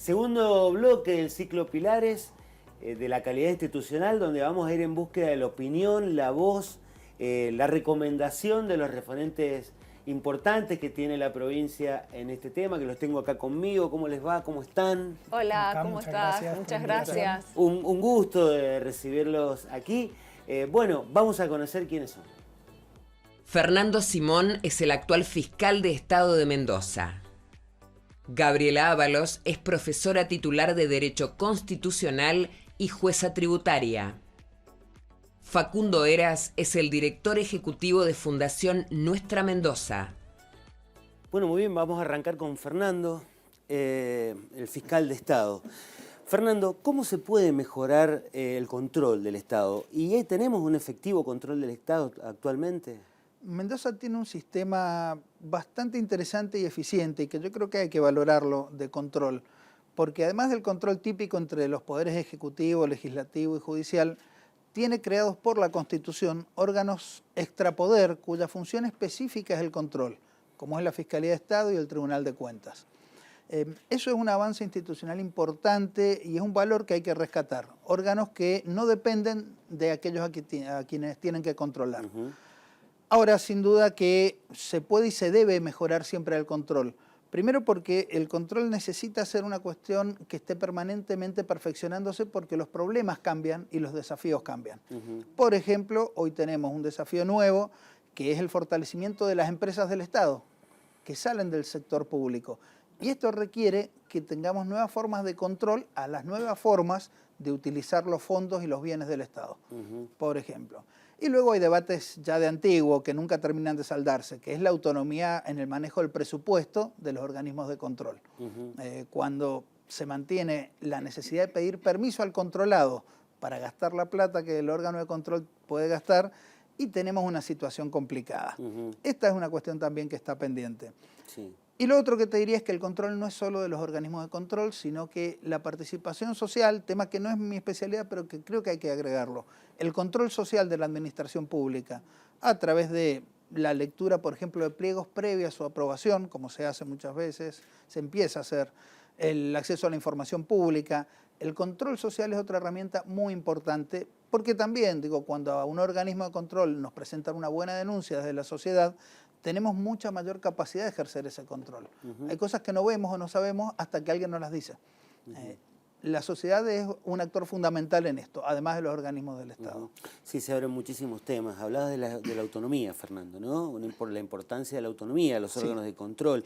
Segundo bloque del ciclo Pilares de la calidad institucional, donde vamos a ir en búsqueda de la opinión, la voz, la recomendación de los referentes importantes que tiene la provincia en este tema, que los tengo acá conmigo. ¿Cómo les va? ¿Cómo están? Hola, ¿cómo estás? Muchas gracias. Un gusto de recibirlos aquí. Bueno, vamos a conocer quiénes son. Fernando Simón es el actual fiscal de Estado de Mendoza. Gabriela Ábalos es profesora titular de Derecho Constitucional y jueza tributaria. Facundo Eras es el director ejecutivo de Fundación Nuestra Mendoza. Bueno, muy bien, vamos a arrancar con Fernando, el fiscal de Estado. Fernando, ¿cómo se puede mejorar el control del Estado? ¿Y tenemos un efectivo control del Estado actualmente? Mendoza tiene un sistema bastante interesante y eficiente y que yo creo que hay que valorarlo de control, porque además del control típico entre los poderes ejecutivo, legislativo y judicial, tiene creados por la Constitución órganos extrapoder cuya función específica es el control, como es la Fiscalía de Estado y el Tribunal de Cuentas. Eso es un avance institucional importante y es un valor que hay que rescatar. Órganos que no dependen de aquellos a quienes tienen que controlar. Ahora, sin duda que se puede y se debe mejorar siempre el control. Primero porque el control necesita ser una cuestión que esté permanentemente perfeccionándose porque los problemas cambian y los desafíos cambian. Por ejemplo, hoy tenemos un desafío nuevo que es el fortalecimiento de las empresas del Estado que salen del sector público. Y esto requiere que tengamos nuevas formas de control a las nuevas formas de utilizar los fondos y los bienes del Estado, por ejemplo. Y luego hay debates ya de antiguo que nunca terminan de saldarse, que es la autonomía en el manejo del presupuesto de los organismos de control. Cuando se mantiene la necesidad de pedir permiso al controlado para gastar la plata que el órgano de control puede gastar, y tenemos una situación complicada. Esta es una cuestión también que está pendiente. Sí. Y lo otro que te diría es que el control no es solo de los organismos de control, sino que la participación social, tema que no es mi especialidad, pero que creo que hay que agregarlo, el control social de la administración pública, a través de la lectura, por ejemplo, de pliegos previos a su aprobación, como se hace muchas veces, se empieza a hacer, el acceso a la información pública. El control social es otra herramienta muy importante, porque también, digo, cuando a un organismo de control nos presentan una buena denuncia desde la sociedad, tenemos mucha mayor capacidad de ejercer ese control. Hay cosas que no vemos o no sabemos hasta que alguien nos las dice. La sociedad es un actor fundamental en esto, además de los organismos del Estado. Sí, se abren muchísimos temas. Hablabas de la autonomía, Fernando, ¿no? Por la importancia de la autonomía, de los órganos de control.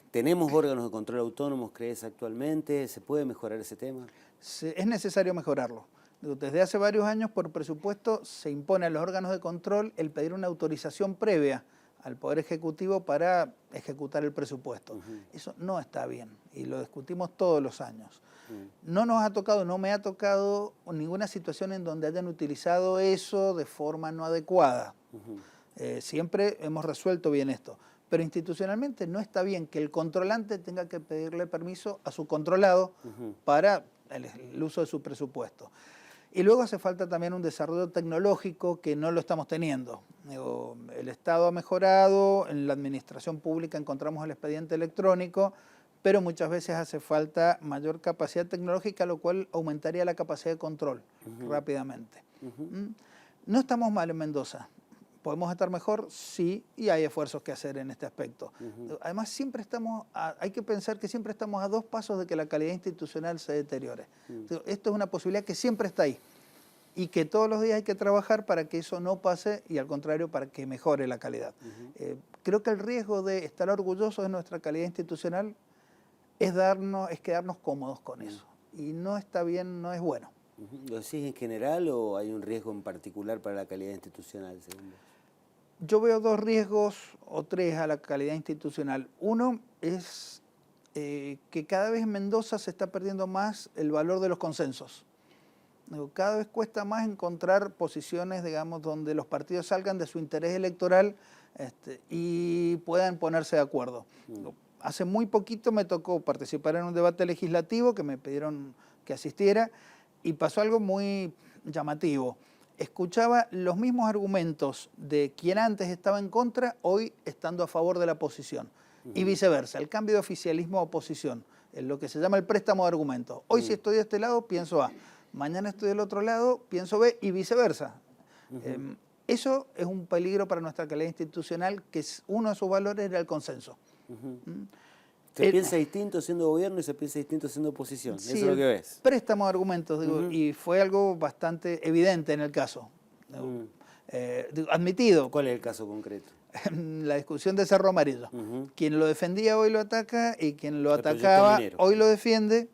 ¿Tenemos órganos de control autónomos, crees, actualmente? ¿Se puede mejorar ese tema? Es necesario mejorarlo. Desde hace varios años, por presupuesto, se impone a los órganos de control el pedir una autorización previa al Poder Ejecutivo para ejecutar el presupuesto. Eso no está bien y lo discutimos todos los años. No nos ha tocado, no me ha tocado ninguna situación en donde hayan utilizado eso de forma no adecuada. Siempre hemos resuelto bien esto, pero institucionalmente no está bien que el controlante tenga que pedirle permiso a su controlado para el uso de su presupuesto. Y luego hace falta también un desarrollo tecnológico que no lo estamos teniendo. El Estado ha mejorado, en la administración pública encontramos el expediente electrónico, pero muchas veces hace falta mayor capacidad tecnológica, lo cual aumentaría la capacidad de control rápidamente. No estamos mal en Mendoza. ¿Podemos estar mejor? Sí, y hay esfuerzos que hacer en este aspecto. Además, hay que pensar que siempre estamos a 2 pasos de que la calidad institucional se deteriore. Esto es una posibilidad que siempre está ahí y que todos los días hay que trabajar para que eso no pase y al contrario para que mejore la calidad. Creo que el riesgo de estar orgullosos de nuestra calidad institucional es quedarnos cómodos con eso. Y no está bien, no es bueno. ¿Lo decís en general o hay un riesgo en particular para la calidad institucional, según vos? Yo veo 2 riesgos o 3 a la calidad institucional. Uno es que cada vez en Mendoza se está perdiendo más el valor de los consensos. Cada vez cuesta más encontrar posiciones, digamos, donde los partidos salgan de su interés electoral y puedan ponerse de acuerdo. Hace muy poquito me tocó participar en un debate legislativo que me pidieron que asistiera y pasó algo muy llamativo. Escuchaba los mismos argumentos de quien antes estaba en contra, hoy estando a favor de la oposición. Y viceversa, el cambio de oficialismo a oposición. lo que se llama el préstamo de argumentos. Hoy si estoy de este lado, pienso A. Mañana estoy del otro lado, pienso B y viceversa. Eso es un peligro para nuestra calidad institucional, que uno de sus valores era el consenso. Se piensa distinto siendo gobierno y se piensa distinto siendo oposición. Sí, eso es lo que ves. Préstamo de argumentos, digo, y fue algo bastante evidente en el caso. Admitido. ¿Cuál es el caso concreto? La discusión de Cerro Amarillo. Quien lo defendía hoy lo ataca y quien lo atacaba hoy lo defiende,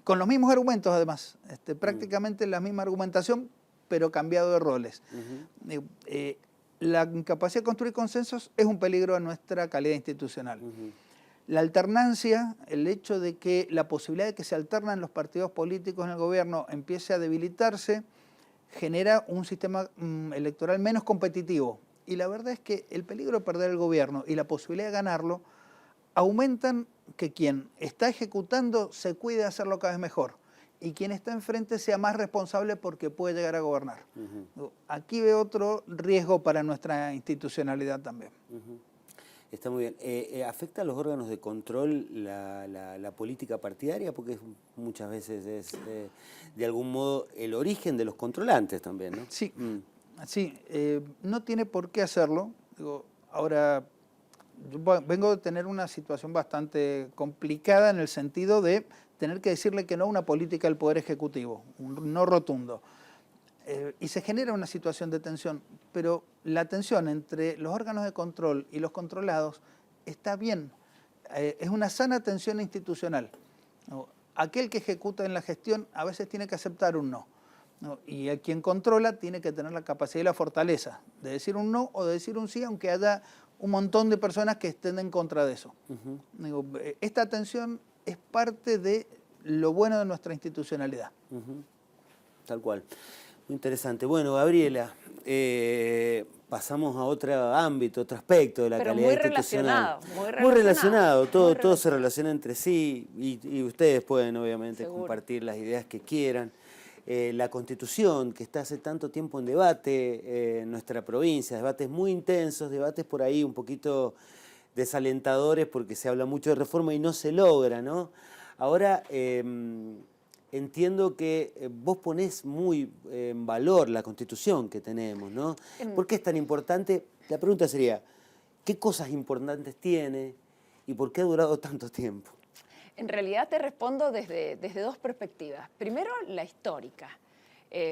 con los mismos argumentos además, prácticamente la misma argumentación, pero cambiado de roles. La incapacidad de construir consensos es un peligro a nuestra calidad institucional. La alternancia, el hecho de que la posibilidad de que se alternan los partidos políticos en el gobierno empiece a debilitarse, genera un sistema electoral menos competitivo. Y la verdad es que el peligro de perder el gobierno y la posibilidad de ganarlo aumentan que quien está ejecutando se cuide de hacerlo cada vez mejor y quien está enfrente sea más responsable porque puede llegar a gobernar. Aquí veo otro riesgo para nuestra institucionalidad también. Está muy bien. ¿Afecta a los órganos de control la política partidaria? Porque muchas veces es de algún modo el origen de los controlantes también, ¿no? Sí, sí, no tiene por qué hacerlo. Digo, ahora, yo vengo de tener una situación bastante complicada en el sentido de tener que decirle que no a una política del Poder Ejecutivo, un no rotundo. Y se genera una situación de tensión, pero la tensión entre los órganos de control y los controlados está bien. Es una sana tensión institucional. Aquel que ejecuta en la gestión a veces tiene que aceptar un no. Y el quien controla tiene que tener la capacidad y la fortaleza de decir un no o de decir un sí, aunque haya un montón de personas que estén en contra de eso. Digo, esta tensión es parte de lo bueno de nuestra institucionalidad. Tal cual. Muy interesante. Bueno, Gabriela, pasamos a otro ámbito, otro aspecto de la calidad institucional. Muy relacionado. Todo se relaciona entre sí y ustedes pueden obviamente compartir las ideas que quieran. La Constitución, que está hace tanto tiempo en debate en nuestra provincia, debates muy intensos, debates por ahí un poquito desalentadores porque se habla mucho de reforma y no se logra, ¿no? Ahora, entiendo que vos ponés muy en valor la Constitución que tenemos, ¿no? ¿Por qué es tan importante? La pregunta sería, ¿qué cosas importantes tiene y por qué ha durado tanto tiempo? En realidad te respondo desde dos perspectivas. Primero, la histórica.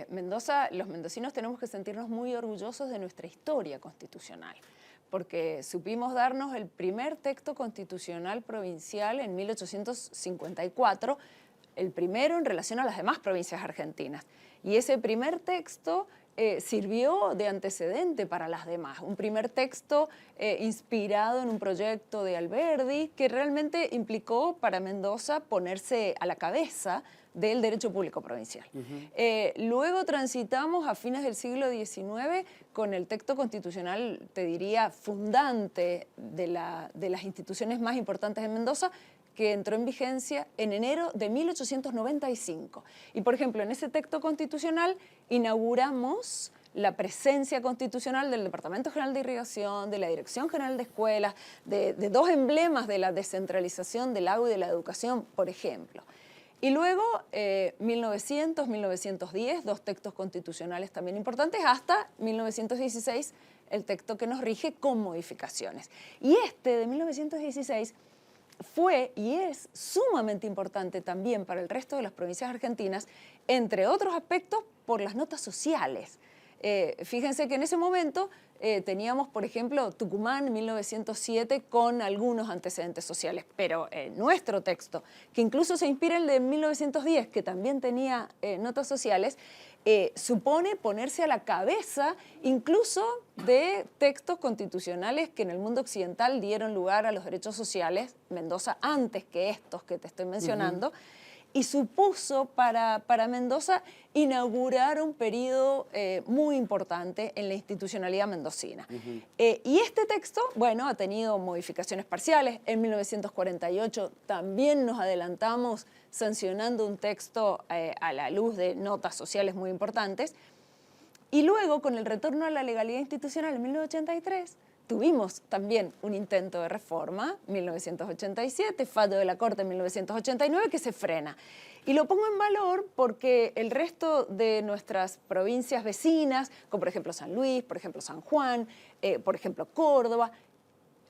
Mendoza, los mendocinos tenemos que sentirnos muy orgullosos de nuestra historia constitucional, porque supimos darnos el primer texto constitucional provincial en 1854, el primero en relación a las demás provincias argentinas. Y ese primer texto sirvió de antecedente para las demás. Un primer texto inspirado en un proyecto de Alberdi que realmente implicó para Mendoza ponerse a la cabeza del derecho público provincial. Luego transitamos a fines del siglo XIX con el texto constitucional, te diría, fundante de las instituciones más importantes de Mendoza, que entró en vigencia en enero de 1895. Y, por ejemplo, en ese texto constitucional inauguramos la presencia constitucional del Departamento General de Irrigación, de la Dirección General de Escuelas, de dos emblemas de la descentralización del agua y de la educación, por ejemplo. Y luego, 1900, 1910, dos textos constitucionales también importantes, hasta 1916, el texto que nos rige con modificaciones. Y este de 1916 fue y es sumamente importante también para el resto de las provincias argentinas, entre otros aspectos, por las notas sociales. Fíjense que en ese momento teníamos, por ejemplo, Tucumán 1907 con algunos antecedentes sociales, pero nuestro texto, que incluso se inspira en el de 1910, que también tenía notas sociales, supone ponerse a la cabeza incluso de textos constitucionales que en el mundo occidental dieron lugar a los derechos sociales, Mendoza antes que estos que te estoy mencionando, y supuso para Mendoza inaugurar un periodo muy importante en la institucionalidad mendocina. Y este texto, bueno, ha tenido modificaciones parciales. En 1948 también nos adelantamos sancionando un texto a la luz de notas sociales muy importantes. Y luego, con el retorno a la legalidad institucional en 1983, tuvimos también un intento de reforma, 1987, fallo de la Corte en 1989, que se frena. Y lo pongo en valor porque el resto de nuestras provincias vecinas, como por ejemplo San Luis, por ejemplo San Juan, por ejemplo Córdoba,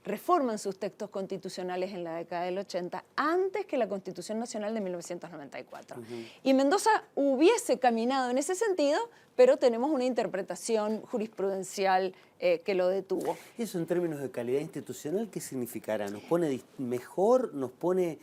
reforman sus textos constitucionales en la década del 80 antes que la Constitución Nacional de 1994. Y Mendoza hubiese caminado en ese sentido, pero tenemos una interpretación jurisprudencial que lo detuvo. ¿Y eso en términos de calidad institucional qué significará? ¿Nos pone mejor? ¿Nos pone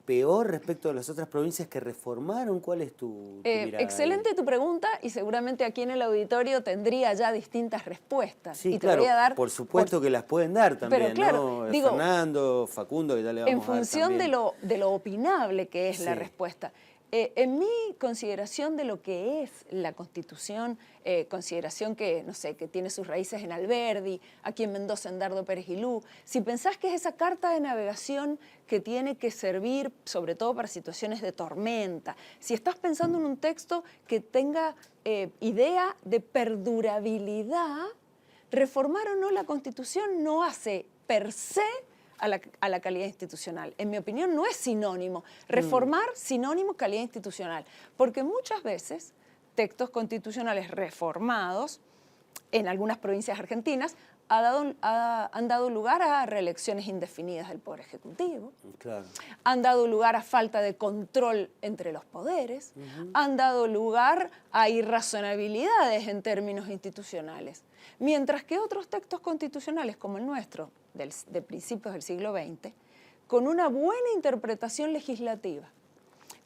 peor respecto a las otras provincias que reformaron? ¿Cuál es tu mirada? Excelente tu pregunta, y seguramente aquí en el auditorio tendría ya distintas respuestas. Sí, y claro, te voy a dar por supuesto que las pueden dar también, pero claro, ¿no? digo, Fernando, Facundo, que ya le vamos a dar función también. de lo opinable que es Sí. la respuesta. En mi consideración de lo que es la Constitución, consideración que, no sé, que tiene sus raíces en Alberdi, aquí en Mendoza en Dardo Pérez Gilú, si pensás que es esa carta de navegación que tiene que servir sobre todo para situaciones de tormenta, si estás pensando en un texto que tenga idea de perdurabilidad, reformar o no la Constitución no hace per se a la calidad institucional. En mi opinión, no es sinónimo. Reformar, sinónimo, calidad institucional. Porque muchas veces textos constitucionales reformados en algunas provincias argentinas han dado lugar a reelecciones indefinidas del Poder Ejecutivo, Claro. han dado lugar a falta de control entre los poderes, han dado lugar a irrazonabilidades en términos institucionales. Mientras que otros textos constitucionales, como el nuestro, de principios del siglo XX, con una buena interpretación legislativa,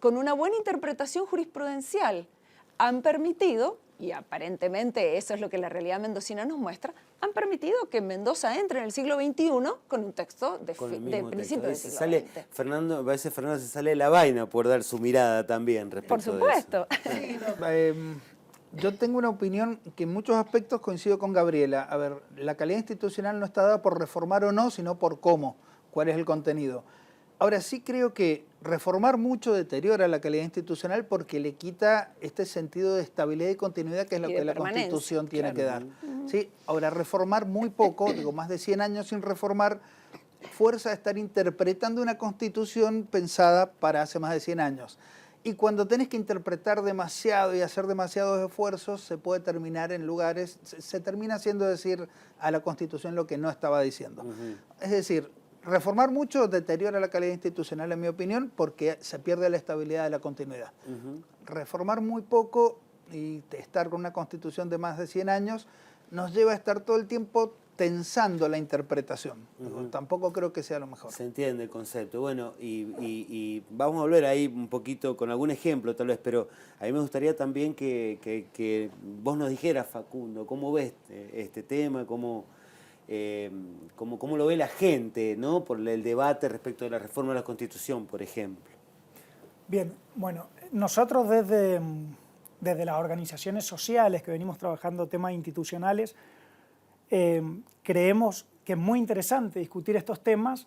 con una buena interpretación jurisprudencial, han permitido, y aparentemente eso es lo que la realidad mendocina nos muestra, han permitido que Mendoza entre en el siglo XXI con un texto de principios del siglo XX. Fernando, a veces Fernando se sale de la vaina por dar su mirada también respecto Por supuesto. de eso. Yo tengo una opinión que en muchos aspectos coincido con Gabriela. A ver, la calidad institucional no está dada por reformar o no, sino por cómo, cuál es el contenido. Ahora sí creo que reformar mucho deteriora la calidad institucional porque le quita este sentido de estabilidad y continuidad que es lo que la Constitución tiene que dar. ¿Sí? Ahora, reformar muy poco, digo, más de 100 años sin reformar, fuerza a estar interpretando una Constitución pensada para hace más de 100 años. Y cuando tenés que interpretar demasiado y hacer demasiados esfuerzos, se puede terminar en lugares, se termina haciendo decir a la Constitución lo que no estaba diciendo. Es decir, reformar mucho deteriora la calidad institucional, en mi opinión, porque se pierde la estabilidad de la continuidad. Reformar muy poco y estar con una Constitución de más de 100 años nos lleva a estar todo el tiempo tensando la interpretación. Tampoco creo que sea lo mejor. Se entiende el concepto. Bueno, y vamos a volver ahí un poquito con algún ejemplo tal vez, pero a mí me gustaría también que vos nos dijeras, Facundo, cómo ves este tema, cómo lo ve la gente, ¿no? Por el debate respecto de la reforma de la Constitución, por ejemplo. Bien, bueno, nosotros desde las organizaciones sociales que venimos trabajando temas institucionales, creemos que es muy interesante discutir estos temas,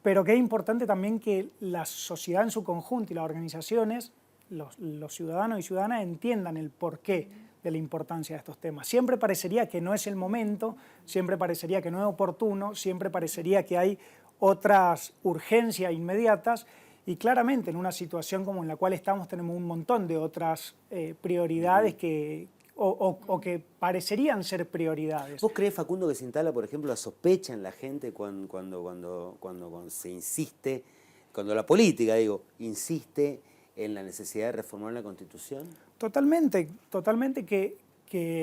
pero que es importante también que la sociedad en su conjunto y las organizaciones, los ciudadanos y ciudadanas entiendan el porqué de la importancia de estos temas. Siempre parecería que no es el momento, siempre parecería que no es oportuno, siempre parecería que hay otras urgencias inmediatas y claramente en una situación como en la cual estamos tenemos un montón de otras prioridades que parecerían ser prioridades. ¿Vos creés, Facundo, que se instala, por ejemplo, la sospecha en la gente cuando se insiste, cuando la política, digo, insiste en la necesidad de reformar la Constitución? Totalmente que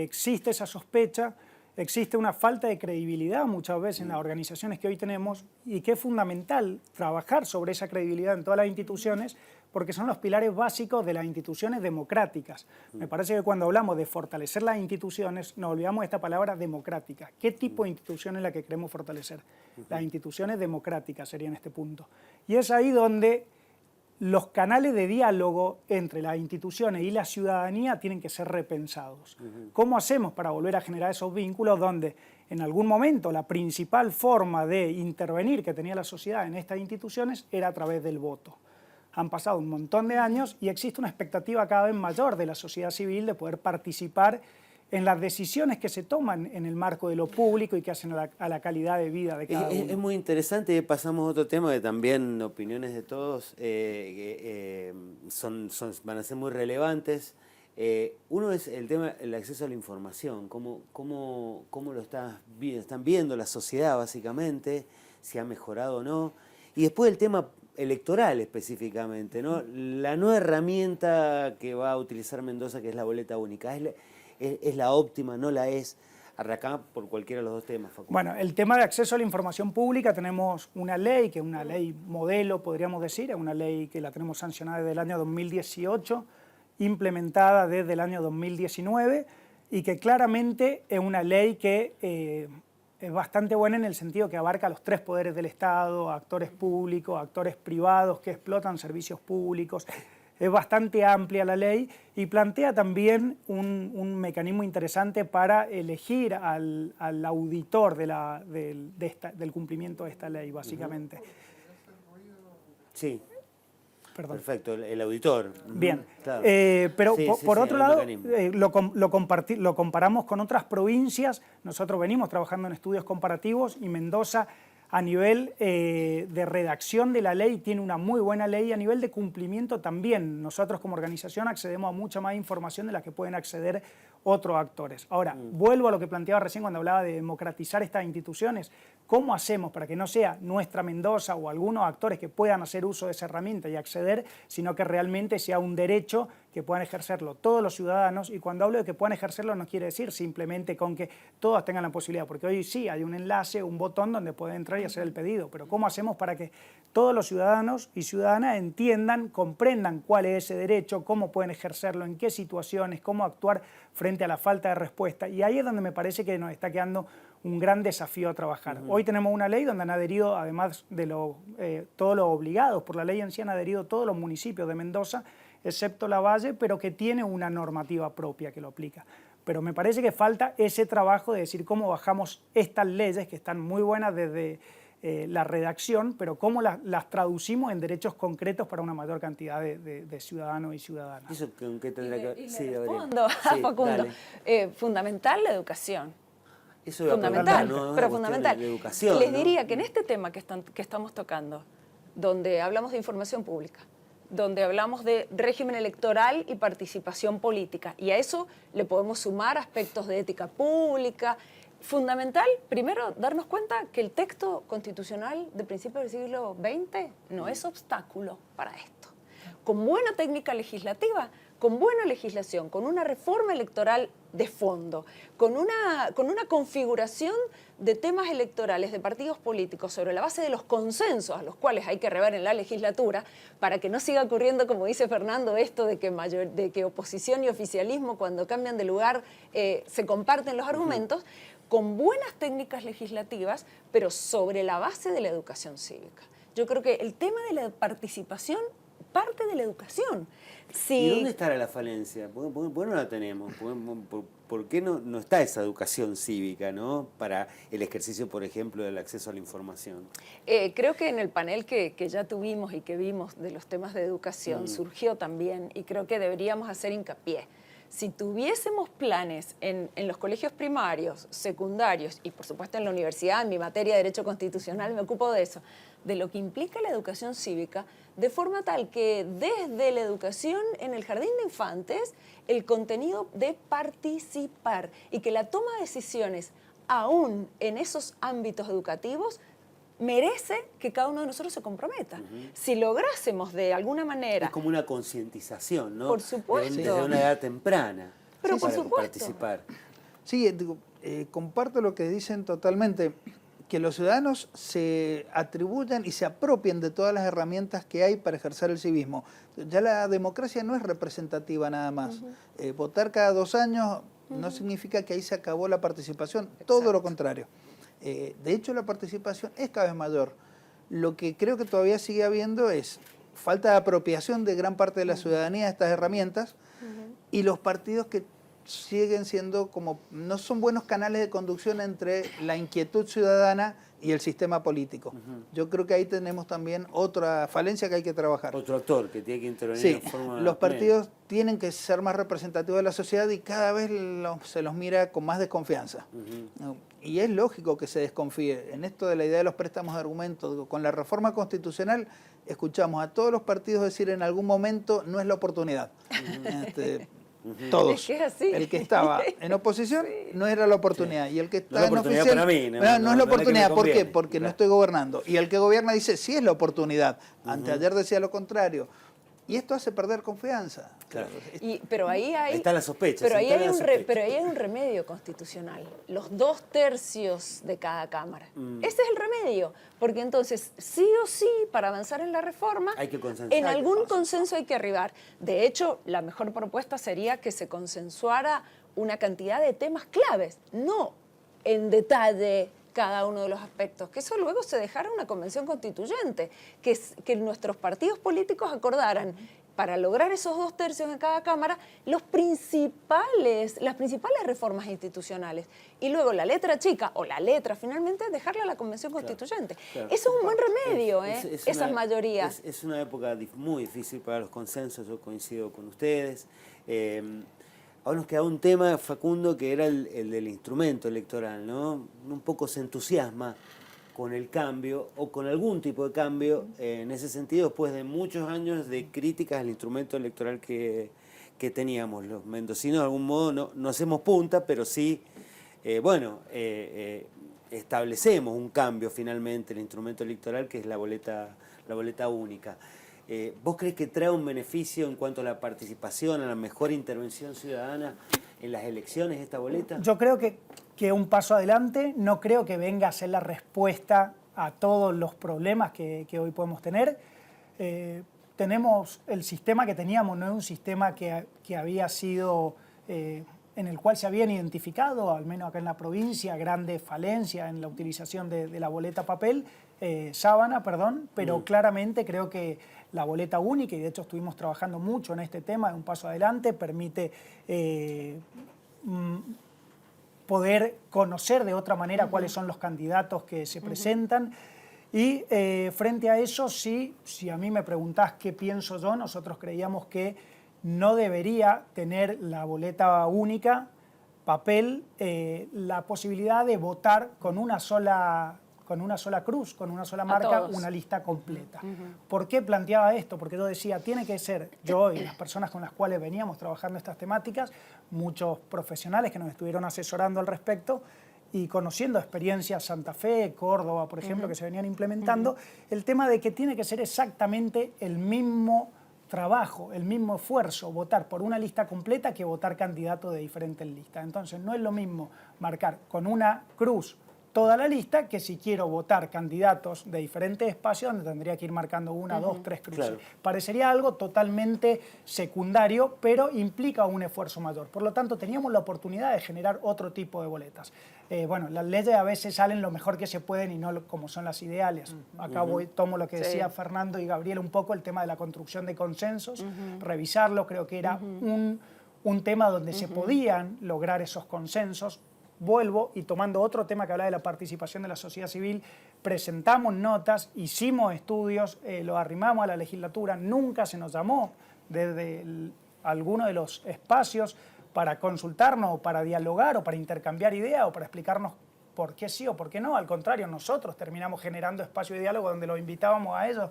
existe esa sospecha, existe una falta de credibilidad muchas veces en las organizaciones que hoy tenemos y que es fundamental trabajar sobre esa credibilidad en todas las instituciones porque son los pilares básicos de las instituciones democráticas. Me parece que cuando hablamos de fortalecer las instituciones nos olvidamos de esta palabra democrática. ¿Qué tipo de institución es la que queremos fortalecer? Las instituciones democráticas serían este punto. Y es ahí donde los canales de diálogo entre las instituciones y la ciudadanía tienen que ser repensados. ¿Cómo hacemos para volver a generar esos vínculos donde en algún momento la principal forma de intervenir que tenía la sociedad en estas instituciones era a través del voto? Han pasado un montón de años y existe una expectativa cada vez mayor de la sociedad civil de poder participar en las decisiones que se toman en el marco de lo público y que hacen a la calidad de vida de cada uno. Es muy interesante, pasamos a otro tema que también opiniones de todos van a ser muy relevantes. Uno es el tema del acceso a la información, cómo lo están viendo la sociedad básicamente, si ha mejorado o no. Y después el tema electoral específicamente, ¿no? La nueva herramienta que va a utilizar Mendoza, que es la boleta única, ¿es la óptima, no la es? Arrancamos por cualquiera de los dos temas, Facundo. Bueno, el tema de acceso a la información pública, tenemos una ley, que es una ley modelo, podríamos decir, es una ley que la tenemos sancionada desde el año 2018, implementada desde el año 2019, y que claramente es una ley que es bastante buena en el sentido que abarca los tres poderes del Estado, actores públicos, actores privados que explotan servicios públicos. Es bastante amplia la ley y plantea también un mecanismo interesante para elegir al auditor del cumplimiento de esta ley, básicamente. Sí. Perdón. Perfecto, el auditor. Bien, Claro. pero Sí, por otro lado, mecanismo. lo comparamos con otras provincias. Nosotros venimos trabajando en estudios comparativos y Mendoza, a nivel de redacción de la ley, tiene una muy buena ley, y a nivel de cumplimiento también. Nosotros como organización accedemos a mucha más información de la que pueden acceder otros actores. Ahora, vuelvo a lo que planteaba recién cuando hablaba de democratizar estas instituciones. ¿Cómo hacemos para que no sea nuestra Mendoza o algunos actores que puedan hacer uso de esa herramienta y acceder, sino que realmente sea un derecho que puedan ejercerlo todos los ciudadanos? Y cuando hablo de que puedan ejercerlo no quiere decir simplemente con que todos tengan la posibilidad, porque hoy sí hay un enlace, un botón donde pueden entrar y hacer el pedido, pero ¿cómo hacemos para que todos los ciudadanos y ciudadanas entiendan, comprendan cuál es ese derecho, cómo pueden ejercerlo, en qué situaciones, cómo actuar frente a la falta de respuesta? Y ahí es donde me parece que nos está quedando un gran desafío a trabajar. Hoy tenemos una ley donde han adherido, además de todos los obligados por la ley en sí, han adherido todos los municipios de Mendoza, excepto La Valle, pero que tiene una normativa propia que lo aplica. Pero me parece que falta ese trabajo de decir cómo bajamos estas leyes, que están muy buenas desde la redacción, pero cómo las traducimos en derechos concretos para una mayor cantidad de ciudadanos y ciudadanas. ¿Eso con qué tendrá que ver? Y Sí, le Gabriel. respondo a Sí, Facundo. dale. Fundamental la educación. Eso iba a Fundamental, preguntar, ¿no? pero Una cuestión fundamental. de educación, Les ¿no? diría que en este tema que estamos tocando, donde hablamos de información pública, donde hablamos de régimen electoral y participación política, y a eso le podemos sumar aspectos de ética pública, fundamental, primero, darnos cuenta que el texto constitucional de principios del siglo XX no es obstáculo para esto. Con buena técnica legislativa, con buena legislación, con una reforma electoral de fondo, con una configuración de temas electorales de partidos políticos sobre la base de los consensos a los cuales hay que rever en la legislatura, para que no siga ocurriendo, como dice Fernando, esto de que oposición y oficialismo, cuando cambian de lugar, se comparten los argumentos, con buenas técnicas legislativas, pero sobre la base de la educación cívica. Yo creo que el tema de la participación parte de la educación. ¿Y dónde estará la falencia? ¿Por qué no la tenemos? ¿Por qué no está esa educación cívica, ¿no? Para el ejercicio, por ejemplo, del acceso a la información? Creo que en el panel que ya tuvimos y que vimos de los temas de educación surgió también, y creo que deberíamos hacer hincapié. Si tuviésemos planes en los colegios primarios, secundarios y por supuesto en la universidad, en mi materia de Derecho Constitucional me ocupo de eso, de lo que implica la educación cívica, de forma tal que desde la educación en el jardín de infantes, el contenido de participar y que la toma de decisiones aún en esos ámbitos educativos merece que cada uno de nosotros se comprometa. Si lográsemos de alguna manera... Es como una concientización, ¿no? Por supuesto. Desde una edad temprana. Pero por para supuesto. participar. Sí, comparto lo que dicen totalmente, que los ciudadanos se atribuyan y se apropien de todas las herramientas que hay para ejercer el civismo. Ya la democracia no es representativa nada más. Votar cada 2 años no significa que ahí se acabó la participación, todo lo contrario. De hecho, la participación es cada vez mayor. Lo que creo que todavía sigue habiendo es falta de apropiación de gran parte de la ciudadanía de estas herramientas y los partidos que siguen siendo como, no son buenos canales de conducción entre la inquietud ciudadana y el sistema político. Yo creo que ahí tenemos también otra falencia que hay que trabajar. Otro actor que tiene que intervenir Sí, de forma los partidos tienen que ser más representativos de la sociedad y cada vez se los mira con más desconfianza. ¿No? Y es lógico que se desconfíe. En esto de la idea de los préstamos de argumentos, con la reforma constitucional, escuchamos a todos los partidos decir en algún momento no es la oportunidad. Todos. Es que es así. El que estaba en oposición no era la oportunidad. Y el que está no es en la oportunidad oficial para mí, no es la la que oportunidad. me ¿Por qué? conviene. Porque no Claro. estoy gobernando. Y el que gobierna dice sí es la oportunidad. Anteayer decía lo contrario. Y esto hace perder confianza. Claro. Pero ahí hay... Ahí está la sospecha. Pero se ahí, instala hay la un sospecha. pero ahí hay un remedio constitucional, los 2/3 de cada Cámara. Ese es el remedio, porque entonces sí o sí, para avanzar en la reforma, Hay que consensar. en algún consenso hay que arribar. De hecho, la mejor propuesta sería que se consensuara una cantidad de temas claves, no en detalle cada uno de los aspectos, que eso luego se dejara una convención constituyente, que nuestros partidos políticos acordaran para lograr esos 2/3 en cada Cámara las principales reformas institucionales. Y luego la letra chica o la letra finalmente dejarla a la convención constituyente. Claro. Eso es un buen remedio, esas una- mayorías. Es una época muy difícil para los consensos, yo coincido con ustedes. Ahora nos queda un tema, Facundo, que era el del instrumento electoral, ¿no? Un poco se entusiasma con el cambio o con algún tipo de cambio en ese sentido, después de muchos años de críticas al instrumento electoral que teníamos. Los mendocinos de algún modo no hacemos punta, pero sí, establecemos un cambio finalmente en el instrumento electoral, que es la boleta única. ¿Vos crees que trae un beneficio en cuanto a la participación, a la mejor intervención ciudadana en las elecciones esta boleta? Yo creo que un paso adelante, no creo que venga a ser la respuesta a todos los problemas que hoy podemos tener. Tenemos el sistema que teníamos, no es un sistema que había sido, en el cual se habían identificado, al menos acá en la provincia, grandes falencias en la utilización de la boleta sábana, pero claramente creo que la boleta única, y de hecho estuvimos trabajando mucho en este tema, es un paso adelante, permite poder conocer de otra manera cuáles son los candidatos que se presentan. Y frente a eso, si a mí me preguntás qué pienso yo, nosotros creíamos que no debería tener la boleta única, papel, la posibilidad de votar con una sola cruz, con una sola marca, una lista completa. ¿Por qué planteaba esto? Porque yo decía, tiene que ser yo y las personas con las cuales veníamos trabajando estas temáticas, muchos profesionales que nos estuvieron asesorando al respecto y conociendo experiencias Santa Fe, Córdoba, por ejemplo, que se venían implementando, el tema de que tiene que ser exactamente el mismo trabajo, el mismo esfuerzo, votar por una lista completa que votar candidatos de diferentes listas. Entonces no es lo mismo marcar con una cruz toda la lista que si quiero votar candidatos de diferentes espacios donde tendría que ir marcando una, dos, tres cruces. Claro. Parecería algo totalmente secundario, pero implica un esfuerzo mayor. Por lo tanto, teníamos la oportunidad de generar otro tipo de boletas. Las leyes a veces salen lo mejor que se pueden y no como son las ideales. Acá tomo lo que decía Fernando y Gabriel un poco, el tema de la construcción de consensos, revisarlo, creo que era un tema donde se podían lograr esos consensos. Vuelvo y tomando otro tema que hablaba de la participación de la sociedad civil, presentamos notas, hicimos estudios, lo arrimamos a la legislatura, nunca se nos llamó desde alguno de los espacios para consultarnos o para dialogar o para intercambiar ideas o para explicarnos por qué sí o por qué no. Al contrario, nosotros terminamos generando espacio de diálogo donde los invitábamos a ellos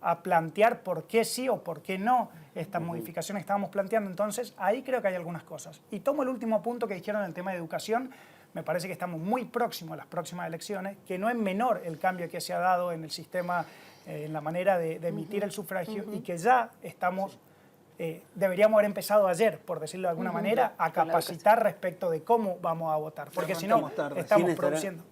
a plantear por qué sí o por qué no estas modificaciones que estábamos planteando. Entonces, ahí creo que hay algunas cosas. Y tomo el último punto que dijeron en el tema de educación. Me parece que estamos muy próximos a las próximas elecciones, que no es menor el cambio que se ha dado en el sistema, en la manera de emitir el sufragio, y que ya estamos, deberíamos haber empezado ayer, por decirlo de alguna manera, a capacitar respecto de cómo vamos a votar. Porque si no,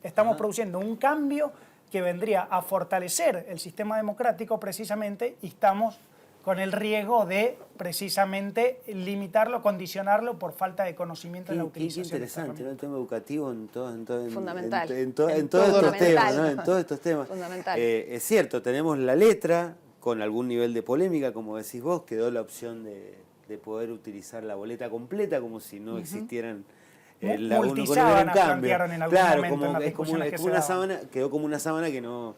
estamos produciendo un cambio que vendría a fortalecer el sistema democrático precisamente, y estamos con el riesgo de precisamente limitarlo, condicionarlo por falta de conocimiento en la utilización. Qué interesante, ¿no? El tema educativo en todos estos temas. Fundamental. Es cierto, tenemos la letra con algún nivel de polémica, como decís vos, quedó la opción de de poder utilizar la boleta completa como si no existieran multisábanas plantearon en algún momento en las discusiones que se daban. Sábana, quedó como una sábana que no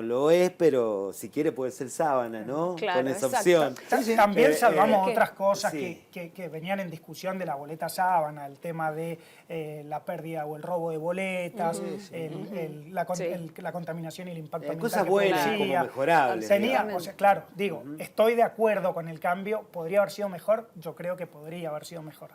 lo es, pero si quiere puede ser sábana, ¿no? Claro, con esa exacto. opción. También salvamos otras cosas sí. que venían en discusión de la boleta sábana, el tema de la pérdida o el robo de boletas, la contaminación y el impacto ambiental. Cosas buenas, como mejorables. O sea, claro, digo, estoy de acuerdo con el cambio, podría haber sido mejor, yo creo que podría haber sido mejor.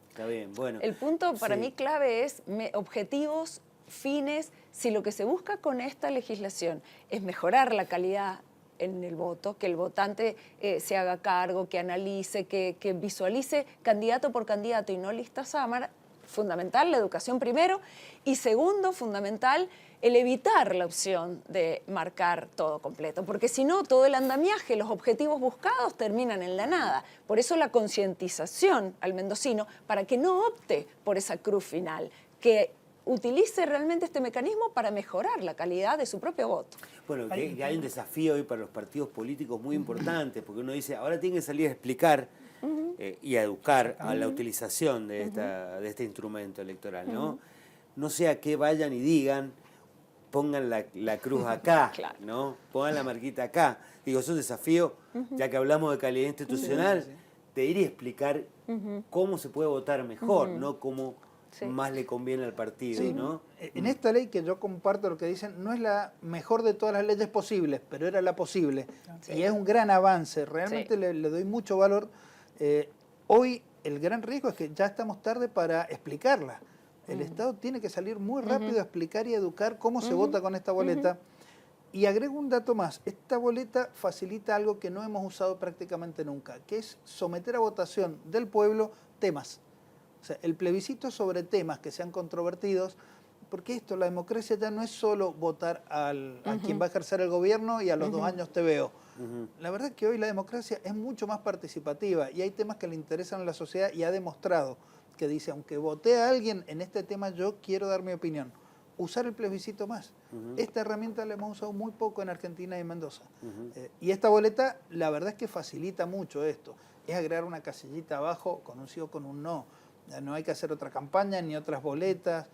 Está bien, bueno. El punto para mí clave es objetivos, fines. Si lo que se busca con esta legislación es mejorar la calidad en el voto, que el votante se haga cargo, que analice, que visualice candidato por candidato y no lista sábana, fundamental la educación primero, y segundo, fundamental, el evitar la opción de marcar todo completo, porque si no, todo el andamiaje, los objetivos buscados terminan en la nada. Por eso la concientización al mendocino para que no opte por esa cruz final, que utilice realmente este mecanismo para mejorar la calidad de su propio voto. Bueno, que hay un desafío hoy para los partidos políticos muy importante, porque uno dice, ahora tienen que salir a explicar y a educar a la utilización de este instrumento electoral, ¿no? No sea que vayan y digan, pongan la cruz acá, Claro. ¿no? Pongan la marquita acá. Digo, es un desafío, ya que hablamos de calidad institucional, de ir y explicar cómo se puede votar mejor, no cómo más le conviene al partido, ¿no? En esta ley, que yo comparto lo que dicen, no es la mejor de todas las leyes posibles, pero era la posible. Y es un gran avance, realmente le doy mucho valor. Hoy el gran riesgo es que ya estamos tarde para explicarla. El Estado tiene que salir muy rápido a explicar y educar cómo se vota con esta boleta. Y agrego un dato más, esta boleta facilita algo que no hemos usado prácticamente nunca, que es someter a votación del pueblo temas. O sea, el plebiscito sobre temas que sean controvertidos, porque esto, la democracia ya no es solo votar a quien va a ejercer el gobierno y a los 2 años te veo. La verdad es que hoy la democracia es mucho más participativa y hay temas que le interesan a la sociedad y ha demostrado que dice, aunque voté a alguien en este tema, yo quiero dar mi opinión. Usar el plebiscito más. Esta herramienta la hemos usado muy poco en Argentina y en Mendoza. Y esta boleta, la verdad es que facilita mucho esto. Es agregar una casillita abajo con un sí o con un no. No hay que hacer otra campaña ni otras boletas.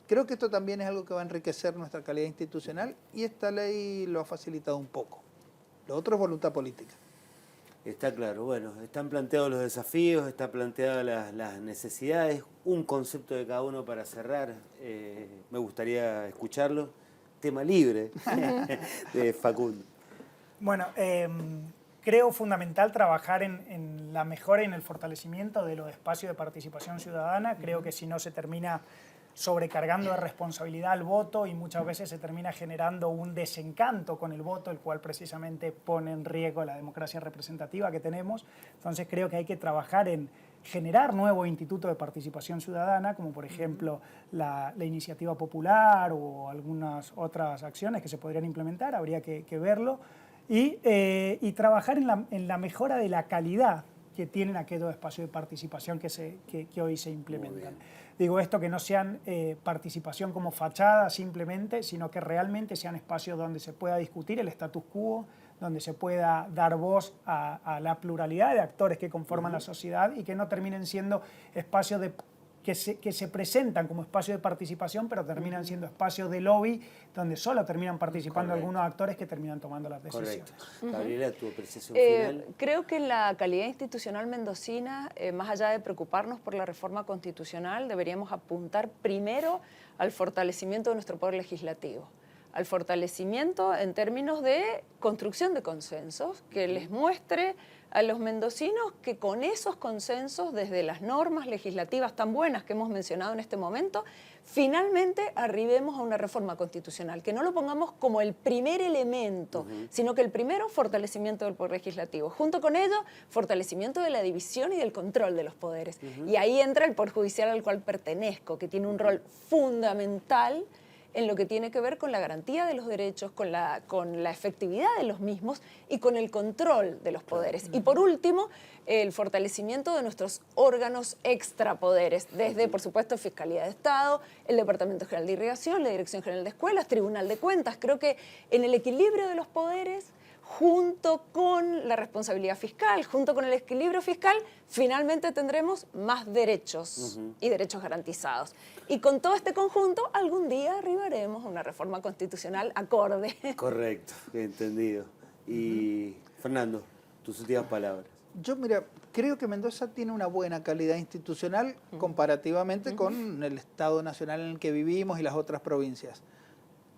Creo que esto también es algo que va a enriquecer nuestra calidad institucional y esta ley lo ha facilitado un poco. Lo otro es voluntad política. Está claro, bueno, están planteados los desafíos, están planteadas las necesidades, un concepto de cada uno para cerrar, me gustaría escucharlo. Tema libre de Facundo. Bueno, creo fundamental trabajar en la mejora y en el fortalecimiento de los espacios de participación ciudadana. Creo que si no se termina sobrecargando de responsabilidad al voto y muchas veces se termina generando un desencanto con el voto, el cual precisamente pone en riesgo la democracia representativa que tenemos. Entonces creo que hay que trabajar en generar nuevos institutos de participación ciudadana, como por ejemplo la iniciativa popular o algunas otras acciones que se podrían implementar, habría que verlo. Y trabajar en la mejora de la calidad que tienen aquellos espacios de participación que hoy se implementan. Digo esto, que no sean participación como fachada simplemente, sino que realmente sean espacios donde se pueda discutir el status quo, donde se pueda dar voz a la pluralidad de actores que conforman la sociedad y que no terminen siendo espacios que se presentan como espacios de participación, pero terminan siendo espacios de lobby, donde solo terminan participando algunos actores que terminan tomando las decisiones. Gabriela, tu apreciación final. Creo que en la calidad institucional mendocina, más allá de preocuparnos por la reforma constitucional, deberíamos apuntar primero al fortalecimiento de nuestro poder legislativo, al fortalecimiento en términos de construcción de consensos, que les muestre a los mendocinos que con esos consensos, desde las normas legislativas tan buenas que hemos mencionado en este momento, finalmente arribemos a una reforma constitucional, que no lo pongamos como el primer elemento, sino que el primero, fortalecimiento del poder legislativo. Junto con ello, fortalecimiento de la división y del control de los poderes. Y ahí entra el Poder Judicial al cual pertenezco, que tiene un rol fundamental en lo que tiene que ver con la garantía de los derechos, con la efectividad de los mismos y con el control de los poderes. Y por último, el fortalecimiento de nuestros órganos extrapoderes, desde, por supuesto, Fiscalía de Estado, el Departamento General de Irrigación, la Dirección General de Escuelas, Tribunal de Cuentas. Creo que en el equilibrio de los poderes, junto con la responsabilidad fiscal, junto con el equilibrio fiscal, finalmente tendremos más derechos y derechos garantizados. Y con todo este conjunto, algún día arribaremos a una reforma constitucional acorde. Correcto, entendido. Y Fernando, tus últimas palabras. Yo, mira, creo que Mendoza tiene una buena calidad institucional comparativamente con el Estado nacional en el que vivimos y las otras provincias.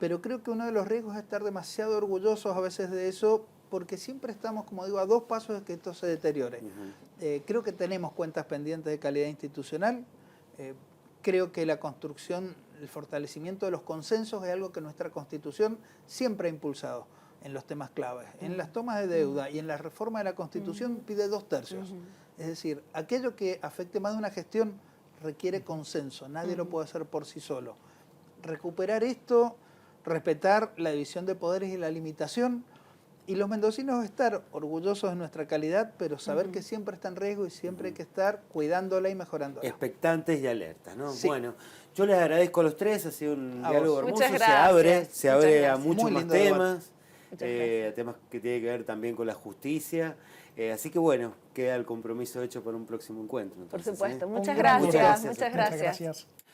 Pero creo que uno de los riesgos es estar demasiado orgullosos a veces de eso, porque siempre estamos, como digo, a 2 pasos de que esto se deteriore. Creo que tenemos cuentas pendientes de calidad institucional. Creo que la construcción, el fortalecimiento de los consensos es algo que nuestra Constitución siempre ha impulsado en los temas claves. En las tomas de deuda y en la reforma de la Constitución pide 2/3. Es decir, aquello que afecte más de una gestión requiere consenso, nadie lo puede hacer por sí solo. Recuperar esto, respetar la división de poderes y la limitación, y los mendocinos estar orgullosos de nuestra calidad, pero saber que siempre está en riesgo y siempre hay que estar cuidándola y mejorándola. Expectantes y alertas, ¿no? Sí. Bueno, yo les agradezco a los tres, ha sido un A diálogo vos. hermoso, Muchas se gracias. abre a Muchas muchos Muy más lindo debate. temas, Muchas gracias. temas que tienen que ver también con la justicia, así que bueno, queda el compromiso hecho para un próximo encuentro. Por entonces, supuesto. ¿eh? Muchas Un gran gracias. gracias. Muchas Muchas gracias. gracias.